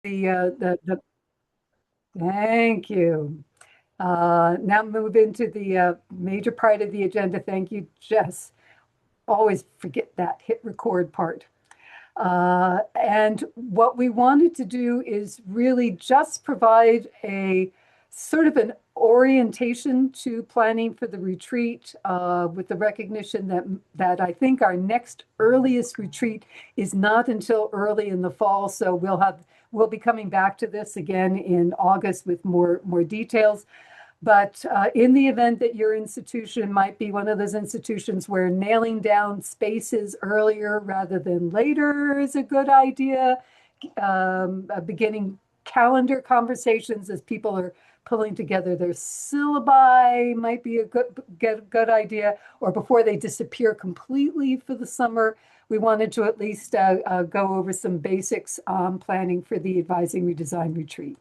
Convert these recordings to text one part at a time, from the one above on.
the thank you. Now move into the major part of the agenda. Thank you, Jess. Always forget that hit record part. And what we wanted to do is really just provide a sort of an orientation to planning for the retreat, with the recognition that I think our next earliest retreat is not until early in the fall. So we'll be coming back to this again in August with more details. But in the event that your institution might be one of those institutions where nailing down spaces earlier rather than later is a good idea, beginning calendar conversations as people are pulling together their syllabi might be a good idea, or before they disappear completely for the summer. We wanted to at least go over some basics on planning for the Advising Redesign retreat.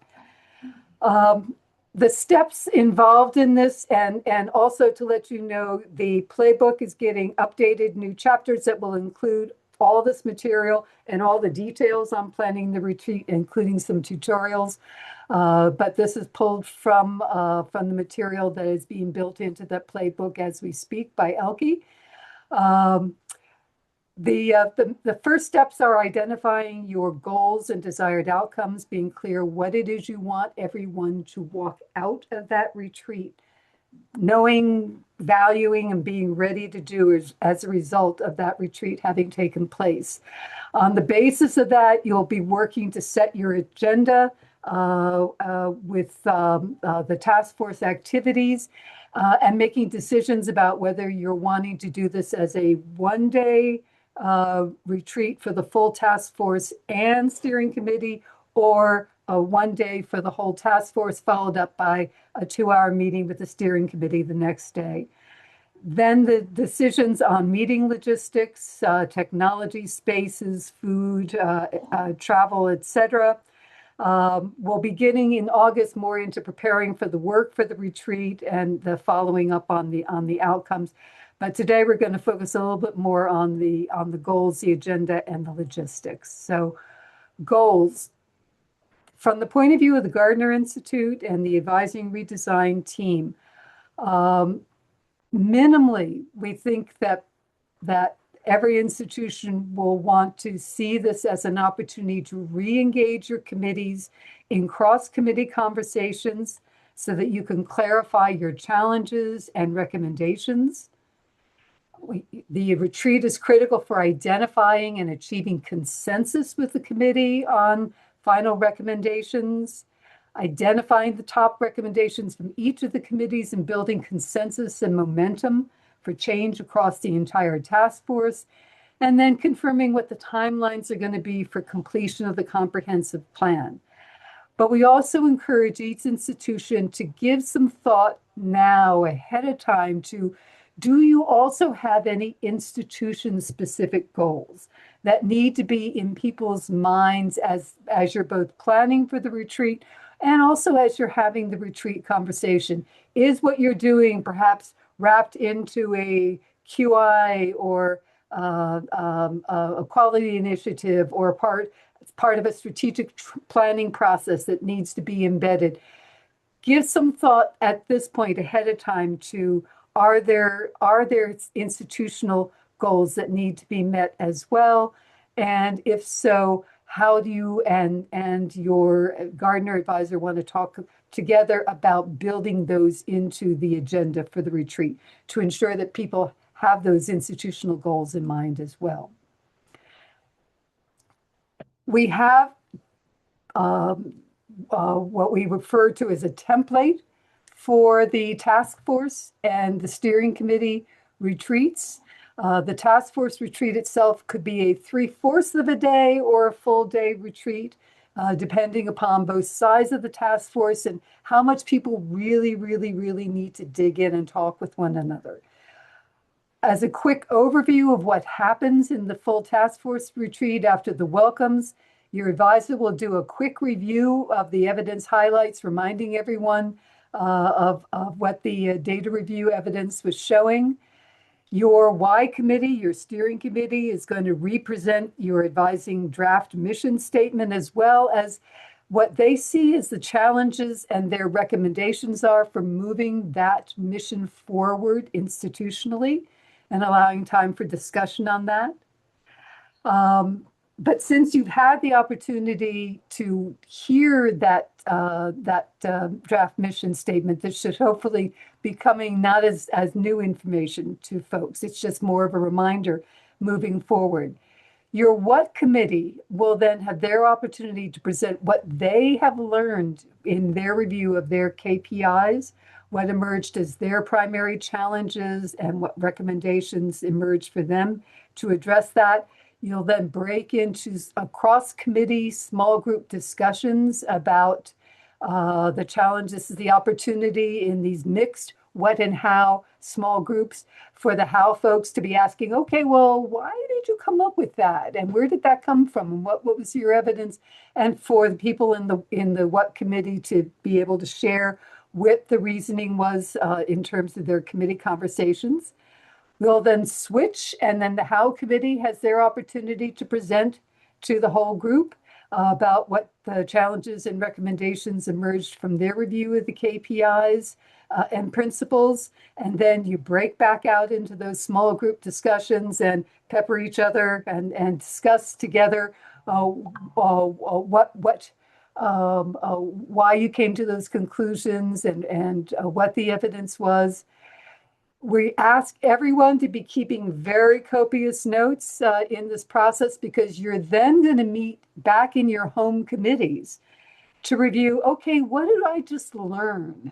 The steps involved in this, and also to let you know, the playbook is getting updated, new chapters that will include all this material and all the details on planning the retreat, including some tutorials. But this is pulled from the material that is being built into that playbook as we speak by Elke. The first steps are identifying your goals and desired outcomes, being clear what it is you want everyone to walk out of that retreat, knowing, valuing, and being ready to do as a result of that retreat having taken place. On the basis of that, you'll be working to set your agenda with the task force activities, and making decisions about whether you're wanting to do this as a one-day retreat for the full task force and steering committee, or a one day for the whole task force, followed up by a 2-hour meeting with the steering committee the next day. Then the decisions on meeting logistics, technology, spaces, food, travel, etc. We'll be getting in August more into preparing for the work for the retreat and the following up on the outcomes. But today we're going to focus a little bit more on the goals, the agenda, and the logistics. So goals. From the point of view of the Gardner Institute and the Advising Redesign team, minimally, we think that every institution will want to see this as an opportunity to re-engage your committees in cross-committee conversations so that you can clarify your challenges and recommendations. The retreat is critical for identifying and achieving consensus with the committee on final recommendations, identifying the top recommendations from each of the committees and building consensus and momentum for change across the entire task force, and then confirming what the timelines are going to be for completion of the comprehensive plan. But we also encourage each institution to give some thought now ahead of time to, do you also have any institution-specific goals that need to be in people's minds as you're both planning for the retreat and also as you're having the retreat conversation? Is what you're doing perhaps wrapped into a QI or a quality initiative, or part of a strategic planning process that needs to be embedded? Give some thought at this point ahead of time to, are there institutional goals that need to be met as well? And if so, how do you and your Gardner advisor want to talk together about building those into the agenda for the retreat to ensure that people have those institutional goals in mind as well? We have what we refer to as a template for the task force and the steering committee retreats. The task force retreat itself could be a 3/4 of a day or a full day retreat, depending upon both sides of the task force and how much people really need to dig in and talk with one another. As a quick overview of what happens in the full task force retreat after the welcomes, your advisor will do a quick review of the evidence highlights, reminding everyone of what the data review evidence was showing. Your Y committee, your steering committee, is going to represent your advising draft mission statement, as well as what they see as the challenges and their recommendations are for moving that mission forward institutionally and allowing time for discussion on that. But since you've had the opportunity to hear that draft mission statement, this should hopefully be coming not as new information to folks. It's just more of a reminder moving forward. Your what committee will then have their opportunity to present what they have learned in their review of their KPIs, what emerged as their primary challenges, and what recommendations emerged for them to address that. You'll then break into cross-committee small group discussions about the challenges, the opportunity in these mixed what and how small groups for the how folks to be asking, okay, well, why did you come up with that? And where did that come from? And what was your evidence? And for the people in the what committee to be able to share what the reasoning was in terms of their committee conversations. We'll then switch, and then the How Committee has their opportunity to present to the whole group about what the challenges and recommendations emerged from their review of the KPIs and principles. And then you break back out into those small group discussions and pepper each other and discuss together why you came to those conclusions and what the evidence was. We ask everyone to be keeping very copious notes in this process, because you're then going to meet back in your home committees to review, okay, what did I just learn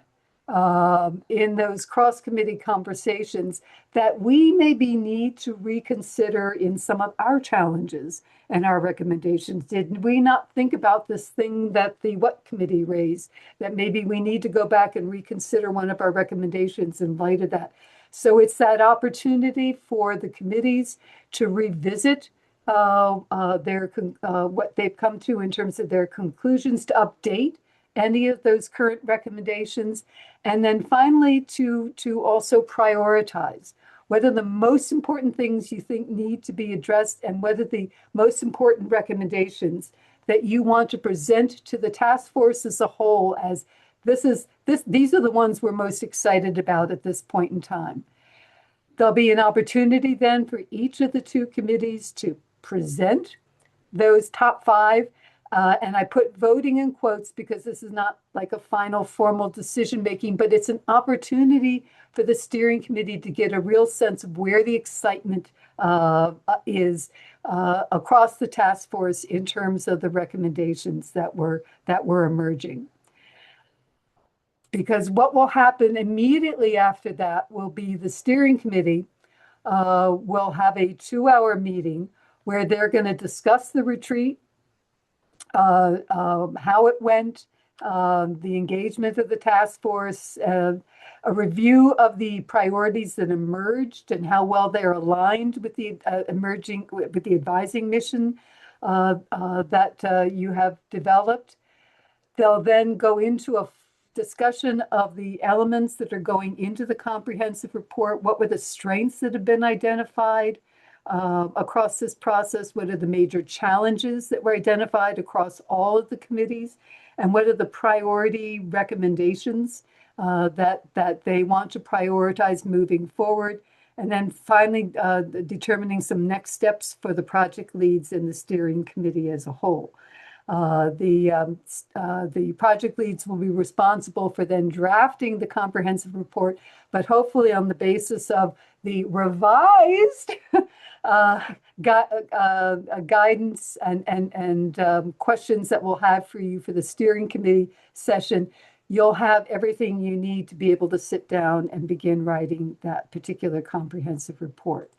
in those cross-committee conversations that we maybe need to reconsider in some of our challenges and our recommendations? Did we not think about this thing that the what committee raised, that maybe we need to go back and reconsider one of our recommendations in light of that? So it's that opportunity for the committees to revisit what they've come to in terms of their conclusions, to update any of those current recommendations, and then finally to also prioritize what are the most important things you think need to be addressed, and what are the most important recommendations that you want to present to the task force as a whole as these are the ones we're most excited about at this point in time. There'll be an opportunity then for each of the two committees to present those top five. And I put voting in quotes because this is not like a final formal decision making, but it's an opportunity for the steering committee to get a real sense of where the excitement is across the task force in terms of the recommendations that were emerging. Because what will happen immediately after that will be the steering committee will have a 2-hour meeting where they're going to discuss the retreat, how it went, the engagement of the task force, a review of the priorities that emerged and how well they're aligned with the advising mission that you have developed. They'll then go into a discussion of the elements that are going into the comprehensive report. What were the strengths that have been identified across this process? What are the major challenges that were identified across all of the committees? And what are the priority recommendations that they want to prioritize moving forward? And then finally, determining some next steps for the project leads and the steering committee as a whole. The project leads will be responsible for then drafting the comprehensive report, but hopefully on the basis of the revised guidance and questions that we'll have for you for the steering committee session, you'll have everything you need to be able to sit down and begin writing that particular comprehensive report.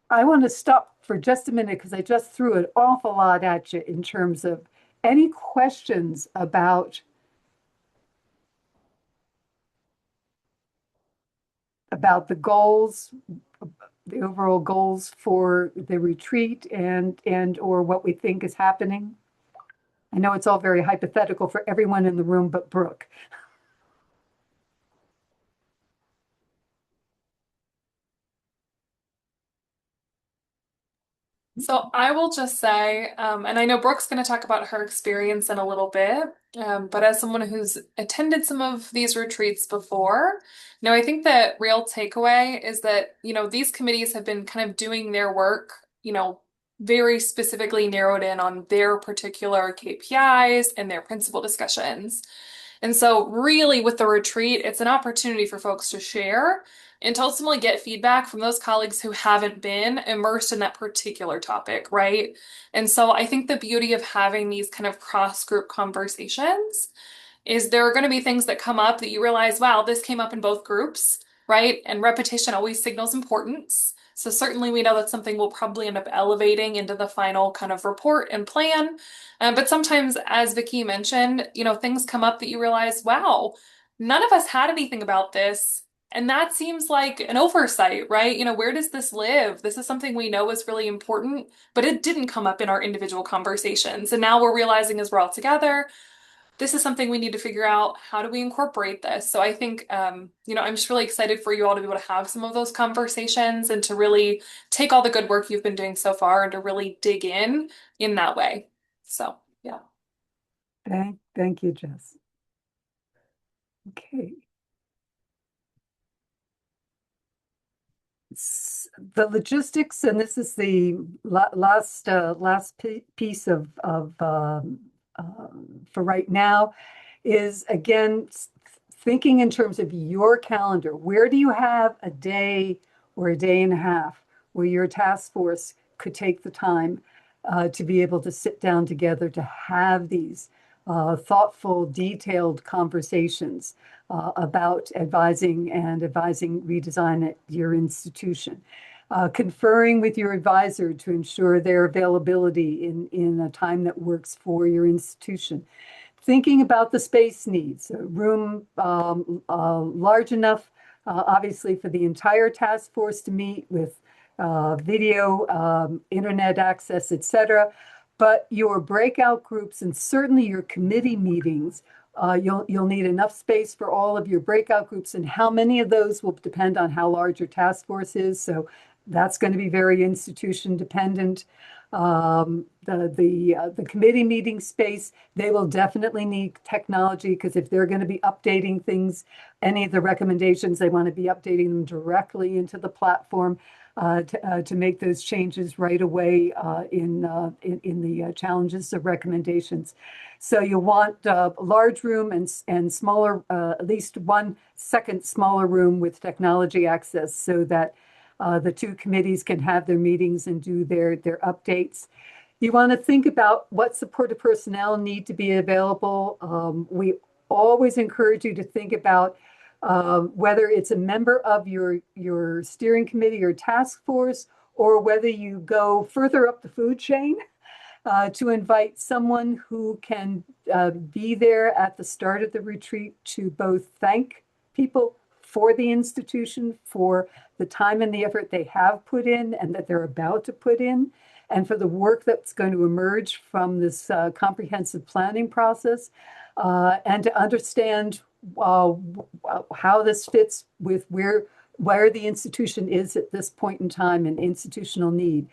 I want to stop for just a minute because I just threw an awful lot at you in terms of any questions about the goals, the overall goals for the retreat and or what we think is happening. I know it's all very hypothetical for everyone in the room but Brooke. So I will just say, and I know Brooke's going to talk about her experience in a little bit, but as someone who's attended some of these retreats before, I think that real takeaway is that, these committees have been kind of doing their work, very specifically narrowed in on their particular KPIs and their principal discussions. And so, really, with the retreat, it's an opportunity for folks to share and to ultimately get feedback from those colleagues who haven't been immersed in that particular topic, right? And so, I think the beauty of having these kind of cross group conversations is there are going to be things that come up that you realize, wow, this came up in both groups, right? And repetition always signals importance. So certainly we know that's something we'll probably end up elevating into the final kind of report and plan. But sometimes, as Vicky mentioned, things come up that you realize, wow, none of us had anything about this. And that seems like an oversight, right? Where does this live? This is something we know is really important, but it didn't come up in our individual conversations. And now we're realizing as we're all together, this is something we need to figure out. How do we incorporate this? So I think, I'm just really excited for you all to be able to have some of those conversations and to really take all the good work you've been doing so far and to really dig in that way. So, yeah. Thank you, Jess. Okay. The logistics, and this is the last piece for right now, is again thinking in terms of your calendar. Where do you have a day or a day and a half where your task force could take the time to be able to sit down together to have these thoughtful, detailed conversations about advising redesign at your institution. Conferring with your advisor to ensure their availability in a time that works for your institution. Thinking about the space needs, a room large enough, obviously, for the entire task force to meet with video, internet access, etc. But your breakout groups and certainly your committee meetings, you'll need enough space for all of your breakout groups, and how many of those will depend on how large your task force is. So that's going to be very institution dependent. The committee meeting space, they will definitely need technology, because if they're going to be updating things, any of the recommendations, they want to be updating them directly into the platform to make those changes right away in the challenges of recommendations. So you want a large room and smaller, at least one second smaller room with technology access, so that the two committees can have their meetings and do their updates. You want to think about what supportive personnel need to be available. We always encourage you to think about whether it's a member of your steering committee or task force, or whether you go further up the food chain to invite someone who can be there at the start of the retreat to both thank people for the institution, for the time and the effort they have put in and that they're about to put in, and for the work that's going to emerge from this comprehensive planning process, and to understand how this fits with where the institution is at this point in time and institutional need.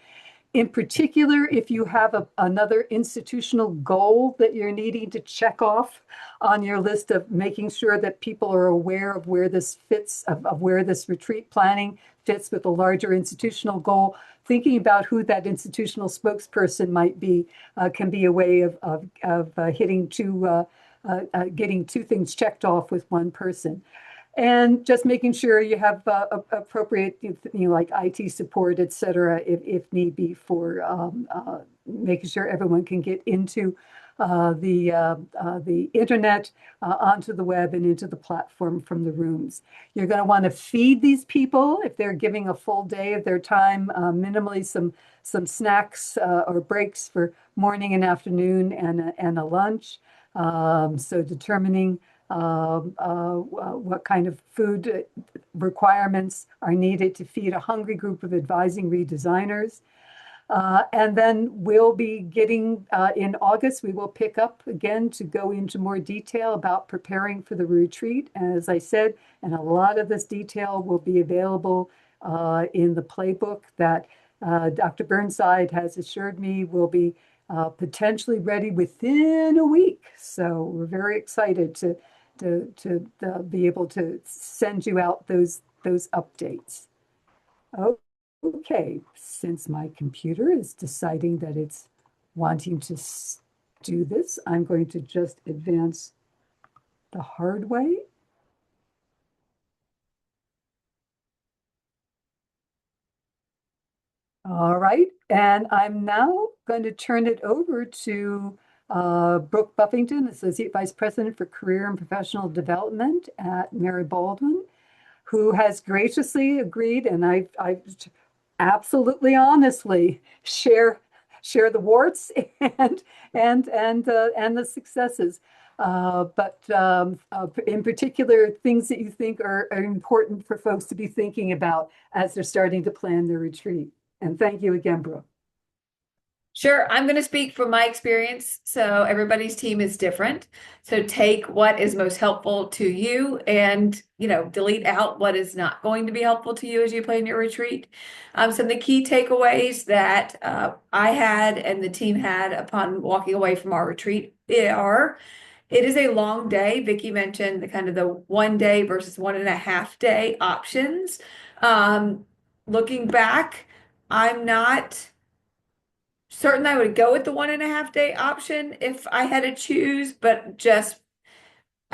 In particular, if you have another institutional goal that you're needing to check off on your list of making sure that people are aware of where this fits, of where this retreat planning fits with a larger institutional goal, thinking about who that institutional spokesperson might be can be a way of getting two things checked off with one person. And just making sure you have appropriate, like IT support, et cetera, if need be, for making sure everyone can get into the internet, onto the web, and into the platform from the rooms. You're going to want to feed these people if they're giving a full day of their time, minimally some snacks or breaks for morning and afternoon, and a lunch. So determining what kind of food requirements are needed to feed a hungry group of advising redesigners. And then we'll be getting, in August, we will pick up again to go into more detail about preparing for the retreat. And as I said, and a lot of this detail will be available in the playbook that Dr. Burnside has assured me we'll be potentially ready within a week. So we're very excited to be able to send you out those updates. Oh, okay, since my computer is deciding that it's wanting to do this, I'm going to just advance the hard way. All right, and I'm now going to turn it over to Brooke Buffington, Associate Vice President for Career and Professional Development at Mary Baldwin, who has graciously agreed, and I absolutely honestly share the warts and the successes. But in particular, things that you think are important for folks to be thinking about as they're starting to plan their retreat. And thank you again, Brooke. Sure, I'm going to speak from my experience. So everybody's team is different. So take what is most helpful to you and, delete out what is not going to be helpful to you as you plan your retreat. Some of the key takeaways that I had and the team had upon walking away from our retreat are it is a long day. Vicki mentioned the kind of the 1 day versus 1.5 day options. Looking back, I'm not certain I would go with the 1.5 day option if I had to choose, but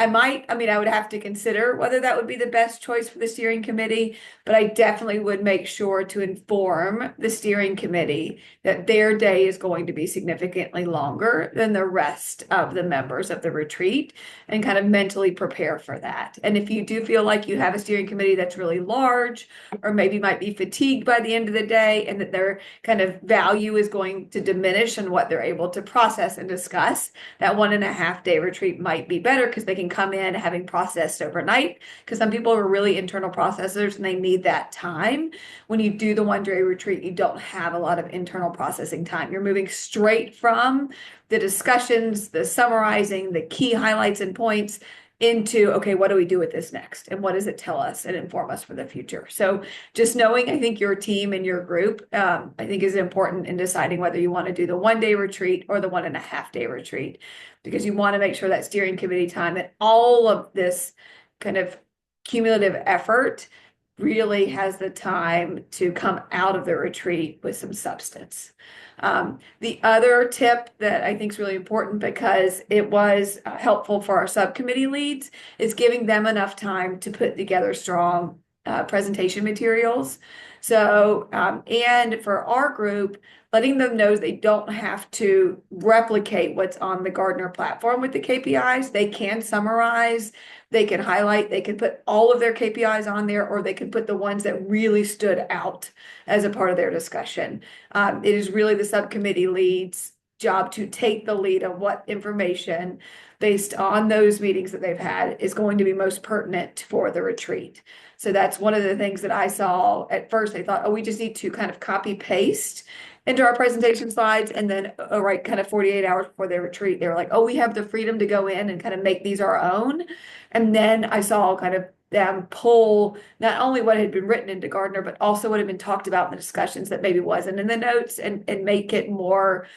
I would have to consider whether that would be the best choice for the steering committee, but I definitely would make sure to inform the steering committee that their day is going to be significantly longer than the rest of the members of the retreat and kind of mentally prepare for that. And if you do feel like you have a steering committee that's really large or maybe might be fatigued by the end of the day and that their kind of value is going to diminish in what they're able to process and discuss, that 1.5 day retreat might be better because they can come in having processed overnight, because some people are really internal processors and they need that time. When you do the 1 day retreat, you don't have a lot of internal processing time. You're moving straight from the discussions, the summarizing, the key highlights and points into, okay, what do we do with this next? And what does it tell us and inform us for the future? So just knowing, I think your team and your group, I think is important in deciding whether you want to do the 1 day retreat or the 1.5 day retreat, because you want to make sure that steering committee time and all of this kind of cumulative effort really has the time to come out of the retreat with some substance. The other tip that I think is really important, because it was helpful for our subcommittee leads, is giving them enough time to put together strong presentation materials. So, and for our group, letting them know they don't have to replicate what's on the Gartner platform with the KPIs. They can summarize, they can highlight, they can put all of their KPIs on there, or they can put the ones that really stood out as a part of their discussion. It is really the subcommittee lead's job to take the lead on what information based on those meetings that they've had is going to be most pertinent for the retreat. So that's one of the things that I saw at first. I thought, oh, we just need to kind of copy paste into our presentation slides. And then, right, kind of 48 hours before their retreat, they were like, oh, we have the freedom to go in and kind of make these our own. And then I saw kind of them pull not only what had been written into Gardner, but also what had been talked about in the discussions that maybe wasn't in the notes, and make it more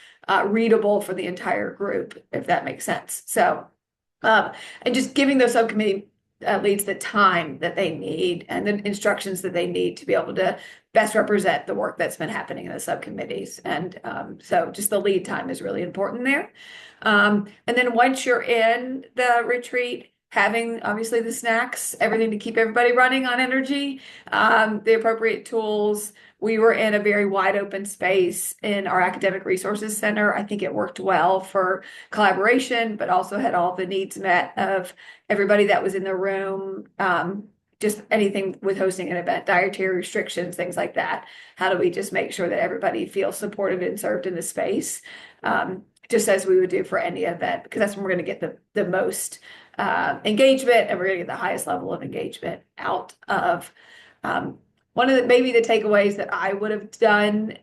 readable for the entire group, if that makes sense. So, and just giving those subcommittee leads the time that they need and the instructions that they need to be able to best represent the work that's been happening in the subcommittees. And so just the lead time is really important there. And then once you're in the retreat, having obviously the snacks, everything to keep everybody running on energy, the appropriate tools. We were in a very wide open space in our academic resources center. I think it worked well for collaboration, but also had all the needs met of everybody that was in the room. Just anything with hosting an event, dietary restrictions, things like that. How do we just make sure that everybody feels supported and served in the space? Just as we would do for any event, because that's when we're going to get the most engagement, and we're going to get the highest level of engagement out of. One of maybe the takeaways that I would have done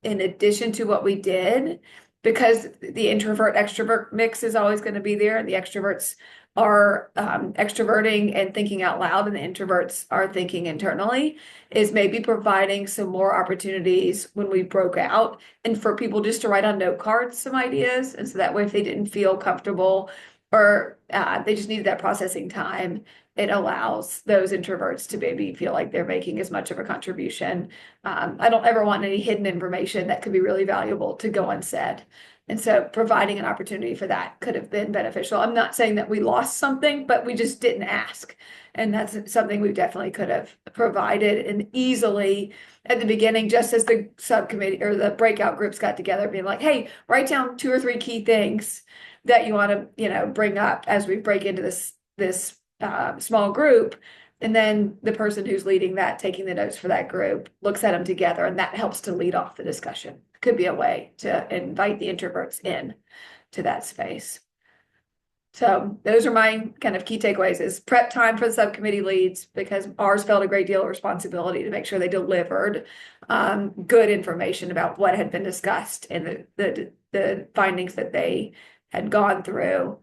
in addition to what we did because the introvert extrovert mix is always going to be there, and the extroverts are extroverting and thinking out loud, and the introverts are thinking internally, is maybe providing some more opportunities when we broke out and for people just to write on note cards some ideas. And so that way, if they didn't feel comfortable or they just needed that processing time, it allows those introverts to maybe feel like they're making as much of a contribution. I don't ever want any hidden information that could be really valuable to go unsaid. And so providing an opportunity for that could have been beneficial. I'm not saying that we lost something, but we just didn't ask. And that's something we definitely could have provided and easily at the beginning, just as the subcommittee or the breakout groups got together, being like, hey, write down 2 or 3 key things that you want to, bring up as we break into this small group. And then the person who's leading that, taking the notes for that group, looks at them together, and that helps to lead off the discussion. Could be a way to invite the introverts in to that space. So those are my kind of key takeaways: is prep time for the subcommittee leads, because ours felt a great deal of responsibility to make sure they delivered good information about what had been discussed and the findings that they had gone through.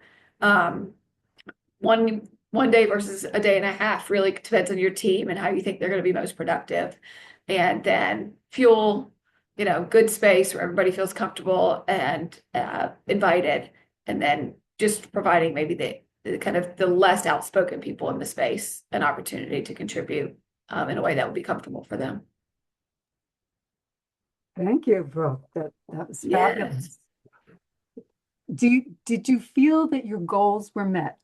One day versus a day and a half really depends on your team and how you think they're going to be most productive. And then fuel, good space where everybody feels comfortable and invited. And then just providing maybe the kind of the less outspoken people in the space an opportunity to contribute in a way that would be comfortable for them. Thank you, Brooke. That was Yes. fabulous. Did you feel that your goals were met?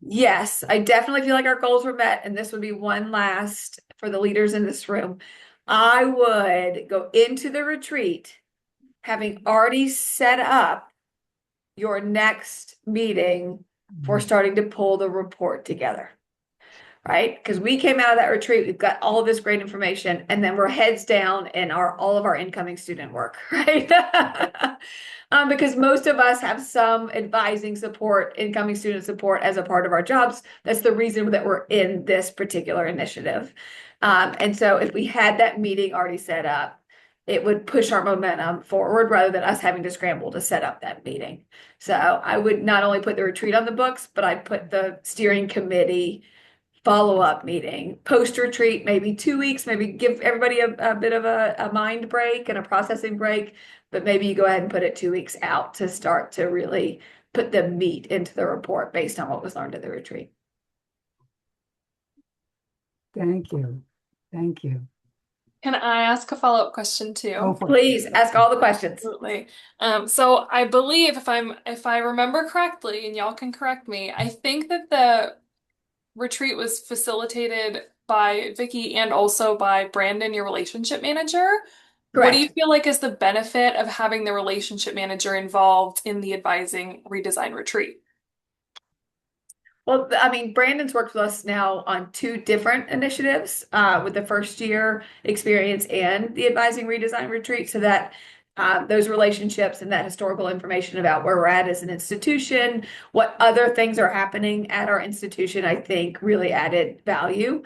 Yes, I definitely feel like our goals were met, and this would be one last for the leaders in this room. I would go into the retreat having already set up your next meeting for starting to pull the report together, right? Because we came out of that retreat, we've got all of this great information, and then we're heads down in all of our incoming student work, right? Because most of us have some advising support, incoming student support as a part of our jobs. That's the reason that we're in this particular initiative. And so if we had that meeting already set up, it would push our momentum forward rather than us having to scramble to set up that meeting. So I would not only put the retreat on the books, but I'd put the steering committee follow-up meeting, post-retreat, maybe 2 weeks, maybe give everybody a bit of a mind break and a processing break, but maybe you go ahead and put it 2 weeks out to start to really put the meat into the report based on what was learned at the retreat. Thank you. Thank you. Can I ask a follow-up question too? Go for it. Please ask all the questions. Absolutely. So I believe if I remember correctly, and y'all can correct me, I think that the retreat was facilitated by Vicky and also by Brandon, your relationship manager. What do you Correct. feel like is the benefit of having the relationship manager involved in the advising redesign retreat? Well, I mean, Brandon's worked with us now on 2 different initiatives with the first year experience and the advising redesign retreat, so that those relationships and that historical information about where we're at as an institution, what other things are happening at our institution, I think really added value.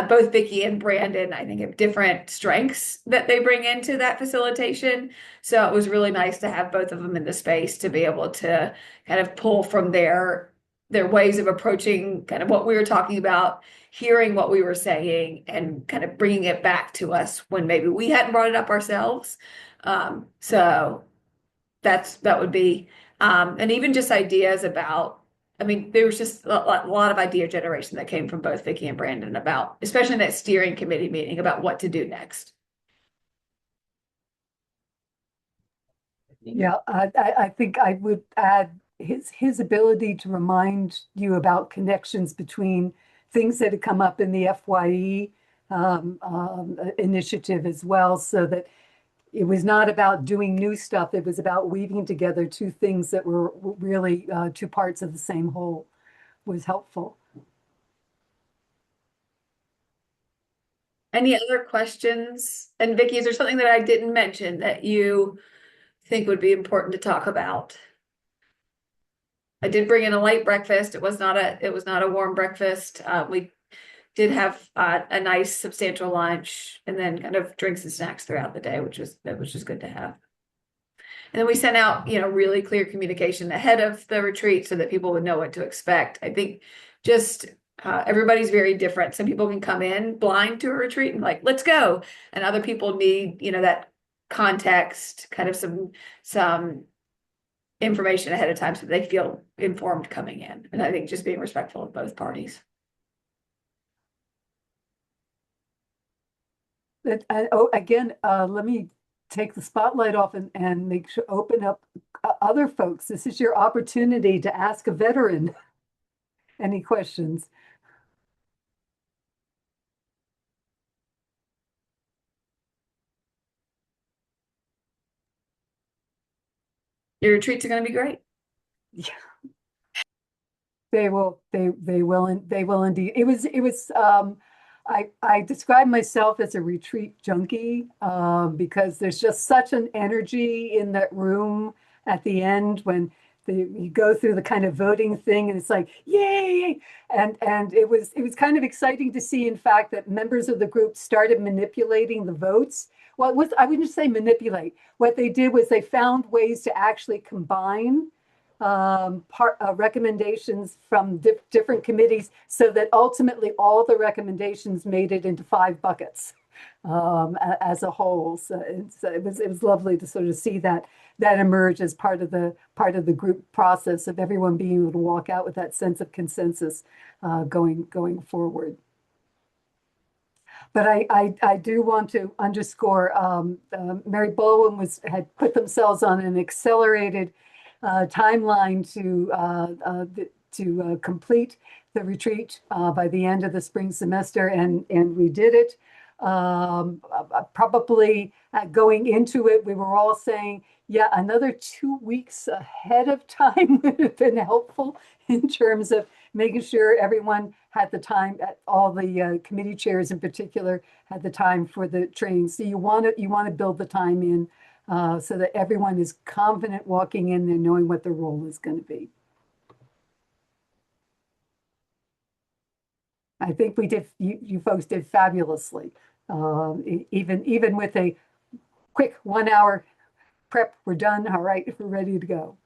Both Vicky and Brandon, I think, have different strengths that they bring into that facilitation. So it was really nice to have both of them in the space to be able to kind of pull from their ways of approaching kind of what we were talking about, hearing what we were saying, and kind of bringing it back to us when maybe we hadn't brought it up ourselves. So that would be, and even just ideas about, I mean, there was just a lot of idea generation that came from both Vicky and Brandon about, especially in that steering committee meeting, about what to do next. Yeah, I think I would add his ability to remind you about connections between things that had come up in the FYE initiative as well, so that it was not about doing new stuff. It was about weaving together 2 things that were really 2 parts of the same whole. Was helpful. Any other questions? And Vicky, is there something that I didn't mention that you think would be important to talk about? I did bring in a light breakfast. It was not a warm breakfast. We did have a nice substantial lunch, and then kind of drinks and snacks throughout the day, which was just good to have. And then we sent out, really clear communication ahead of the retreat so that people would know what to expect. I think just everybody's very different. Some people can come in blind to a retreat and like, let's go. And other people need, that context, kind of some information ahead of time so they feel informed coming in. And I think just being respectful of both parties. Again, let me take the spotlight off and make sure open up other folks. This is your opportunity to ask a veteran any questions. Your retreats are going to be great. Yeah. They will, they will indeed. I describe myself as a retreat junkie because there's just such an energy in that room at the end when you go through the kind of voting thing and it's like, yay! And it was kind of exciting to see, in fact, that members of the group started manipulating the votes. Well, I wouldn't say manipulate. What they did was they found ways to actually combine recommendations from different committees so that ultimately all the recommendations made it into 5 buckets as a whole. So it was lovely to sort of see that emerge as part of the group process of everyone being able to walk out with that sense of consensus going forward. But I do want to underscore Mary Baldwin had put themselves on an accelerated timeline to complete the retreat by the end of the spring semester, and we did it. Probably going into it, we were all saying, yeah, another 2 weeks ahead of time would have been helpful in terms of making sure everyone had the time, all the committee chairs in particular had the time for the training. So you want to build the time in so that everyone is confident walking in there knowing what the role is going to be. I think you folks did fabulously. Even with a quick 1 hour prep, we're done. All right, we're ready to go.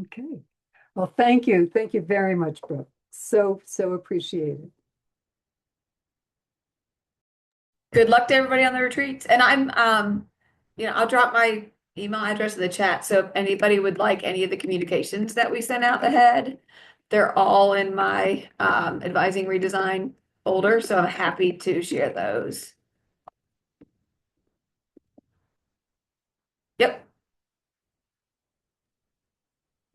Okay. Well, thank you. Thank you very much, Brooke. So appreciated. Good luck to everybody on the retreats. And I'll drop my email address in the chat. So if anybody would like any of the communications that we sent out ahead, they're all in my advising redesign folder. So I'm happy to share those. Yep.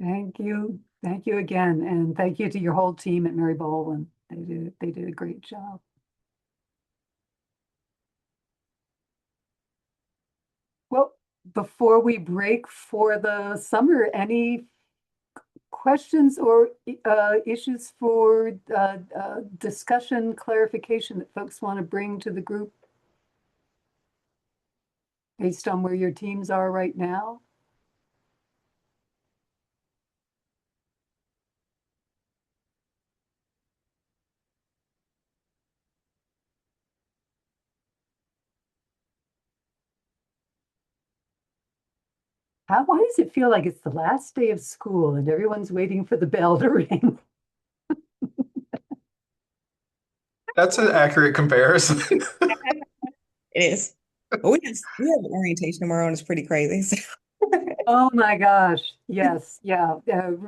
Thank you. Thank you again. And thank you to your whole team at Mary Baldwin. They did a great job. Well, before we break for the summer, any questions or issues for discussion, clarification that folks want to bring to the group based on where your teams are right now? Why does it feel like it's the last day of school and everyone's waiting for the bell to ring? That's an accurate comparison. It is. But we have orientation tomorrow and it's pretty crazy. So. Oh my gosh. Yes. Yeah.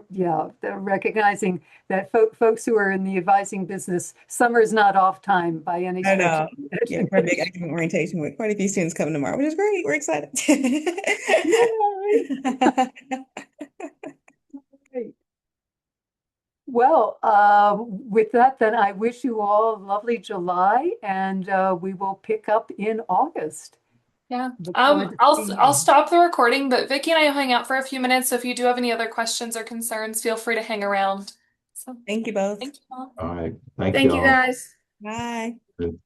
Yeah. Recognizing that folks who are in the advising business, summer is not off time by any I stretch. know. Yeah, for a big academic orientation with quite a few students coming tomorrow, which is great. We're excited. Great. Well, with that, then I wish you all a lovely July, and we will pick up in August. Yeah. Look forward to seeing I'll you. stop the recording, but Vicky and I will hang out for a few minutes. So if you do have any other questions or concerns, feel free to hang around. So Thank you both. thank you all. All right. Thank Thank you you all. guys. Bye. Good.